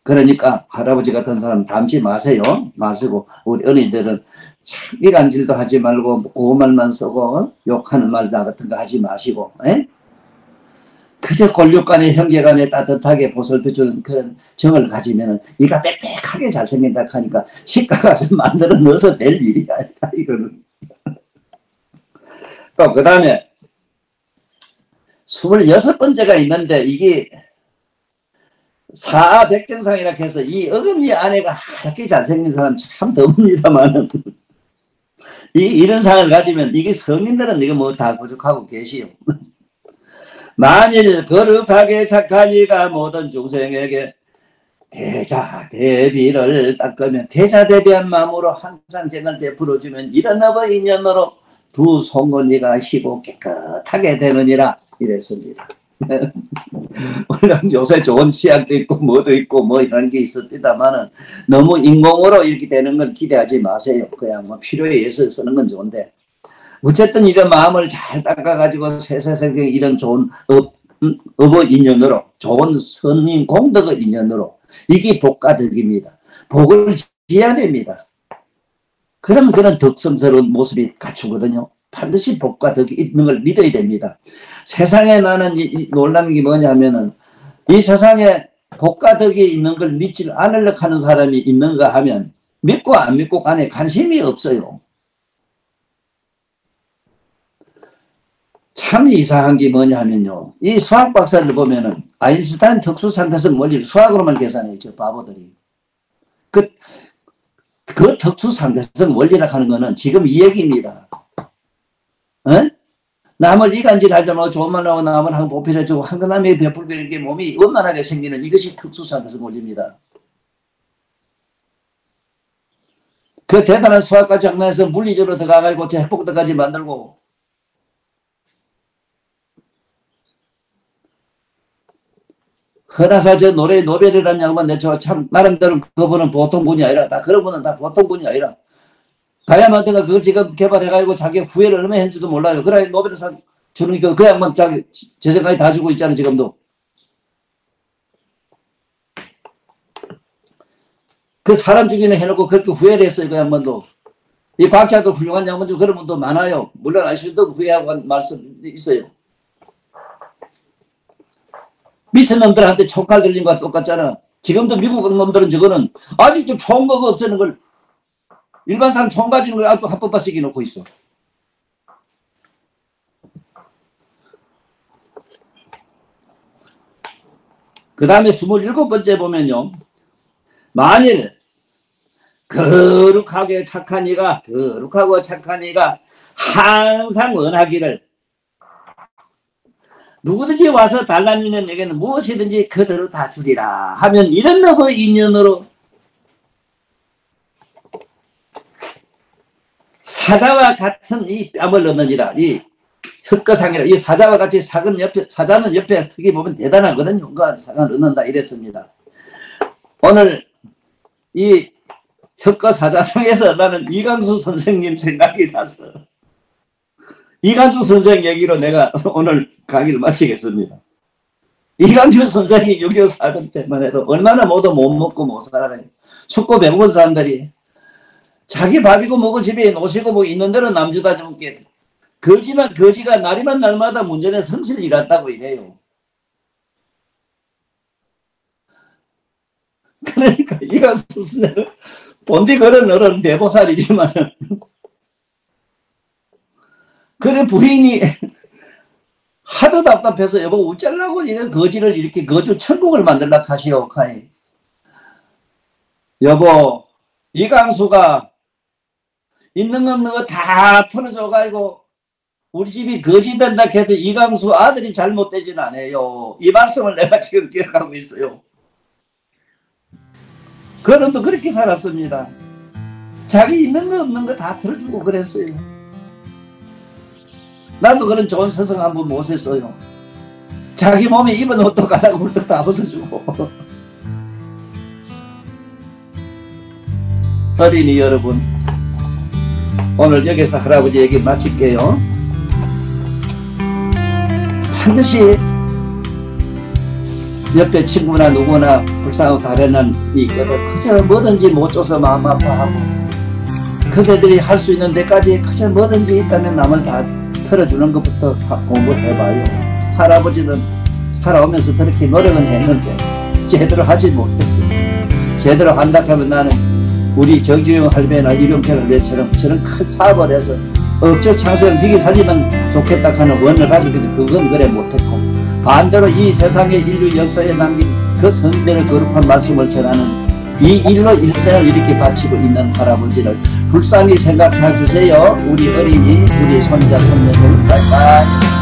그러니까 할아버지 같은 사람 닮지 마세요. 마시고 우리 어린이들은 참 이간질도 하지 말고 고운 말만 쓰고 욕하는 말 같은 거 하지 마시고 그저 권력간에 형제간에 따뜻하게 보살펴주는 그런 정을 가지면은 이가 빽빽하게 잘생긴다 하니까 치과 가서 만들어 넣어서 낼 일이야 이거는. 또 그 다음에 26번째가 있는데 이게 사백정상이라 해서 이 어금니 아내가 이렇게 잘생긴 사람 참 드뭅니다만은 이런 상을 가지면 이게 성인들은 이거 뭐 다 부족하고 계시오. 만일 거룩하게 착한 이가 모든 중생에게 대자 대비를 닦으면 대자 대비한 마음으로 항상 정을 베풀어주면 이런 어버 인연으로 두 송곳니가 희고 깨끗하게 되느니라. 이랬습니다. 물론 요새 좋은 치약도 있고 뭐도 있고 뭐 이런 게 있었다마는 너무 인공으로 이렇게 되는 건 기대하지 마세요. 그냥 뭐 필요에 의해서 쓰는 건 좋은데 어쨌든 이런 마음을 잘 닦아가지고 세세세계 이런 좋은 업의 인연으로 좋은 선인 공덕의 인연으로 이게 복가덕입니다. 복을 지어야 됩니다. 그러면 그런 덕성스러운 모습이 갖추거든요. 반드시 복과 덕이 있는 걸 믿어야 됩니다. 세상에 나는 이 놀라운 게 뭐냐면은 이 세상에 복과 덕이 있는 걸 믿지 않으려고 하는 사람이 있는가 하면 믿고 안 믿고 간에 관심이 없어요. 참 이상한 게 뭐냐면요. 이 수학 박사를 보면은 아인슈타인 특수상대성 원리를 수학으로만 계산했죠. 바보들이. 그 특수상대성 원리라고 하는 거는 지금 이 얘기입니다. 어? 남을 이간질 하지 말고 좋은말 하고 남을 한 보필해주고 한 남에게 베풀고 이런 게 몸이 원만하게 생기는 이것이 특수상대성 원리입니다. 그 대단한 수학과 장난에서 물리적으로 들어가가지고 제 핵폭도까지 만들고 허나사 저 노래 노벨이라는 양반 내저 참 나름대로 그분은 보통 분이 아니라 다 그런 분은 다 보통 분이 아니라 다이아몬드가 그걸 지금 개발해가지고 자기 후회를 얼마나 했는지도 몰라요. 그래 노벨상 주는 게 그 양반 자기 제 생각에 다 주고 있잖아요. 지금도. 그 사람 죽이는 해놓고 그렇게 후회를 했어요. 그 양반도. 이 과학자도 훌륭한 양반 중 그런 분도 많아요. 물론 아이슈도 후회하고 한 말씀 있어요. 미친놈들한테 총칼 들린 거와 똑같잖아. 지금도 미국 놈들은 저거는 아직도 총거가 없애는 걸 일반 사람 총 가지는 걸 아직도 합법화시켜 놓고 있어. 그 다음에 27번째 보면요. 만일 거룩하게 착한 이가 항상 원하기를 누구든지 와서 달라는 이는 내게는 무엇이든지 그대로 다 주리라 하면 이런 놈의 인연으로 사자와 같은 이 뺨을 얻느니라. 이 흑거상이라. 이 사자와 같이 작은 옆에 사자는 옆에 특히 보면 대단하거든요. 그 상을 얻는다 이랬습니다. 오늘 이 흑거사자성에서 나는 이강수 선생님 생각이 나서 이강수 선생 얘기로 내가 오늘 강의를 마치겠습니다. 이강수 선생이 6.25 사건 때만 해도 얼마나 모두 못 먹고 못 살아요. 춥고 배고픈 사람들이 자기 밥이고 뭐고 집에 노시고 뭐 있는 대로 남주다 주게 거지만 거지가 날이만 날마다 문전에 성실히 일했다고 이래요. 그러니까 이강수 선생은 본디 그런 어른 대보살이지만 그래 부인이 하도 답답해서 여보 어쩌려고 이런 거지를 이렇게 거주 천국을 만들려고 하시오. 여보 이강수가 있는 거 없는 거 다 털어줘가지고 우리 집이 거지 된다 해도 이강수 아들이 잘못되진 않아요. 이 말씀을 내가 지금 기억하고 있어요. 그런도 그렇게 살았습니다. 자기 있는 거 없는 거 다 털어주고 그랬어요. 나도 그런 좋은 스승 한 분 모셨어요. 자기 몸에 입은 옷도 가다가 훌떡 다 벗어주고. 어린이 여러분, 오늘 여기서 할아버지 얘기 마칠게요. 반드시 옆에 친구나 누구나 불쌍하고 가련한 이거를 그저 뭐든지 못 줘서 마음 아파하고 그대들이 할 수 있는 데까지 그저 뭐든지 있다면 남을 다 털어주는 것부터 공부해봐요. 할아버지는 살아오면서 그렇게 노력은 했는데 제대로 하지 못했어요. 제대로 한다 하면 나는 우리 정지영 할배나 이병철 할배처럼 저런 큰 사업을 해서 업적 창설을 비기 살리면 좋겠다 하는 원을 가지고 그건 그래 못했고 반대로 이 세상의 인류 역사에 남긴 그 성대의 거룩한 말씀을 전하는 이 일로 일생을 이렇게 바치고 있는 할아버지를 불쌍히 생각해 주세요. 우리 어린이, 우리 손자, 손녀들. 바이바이.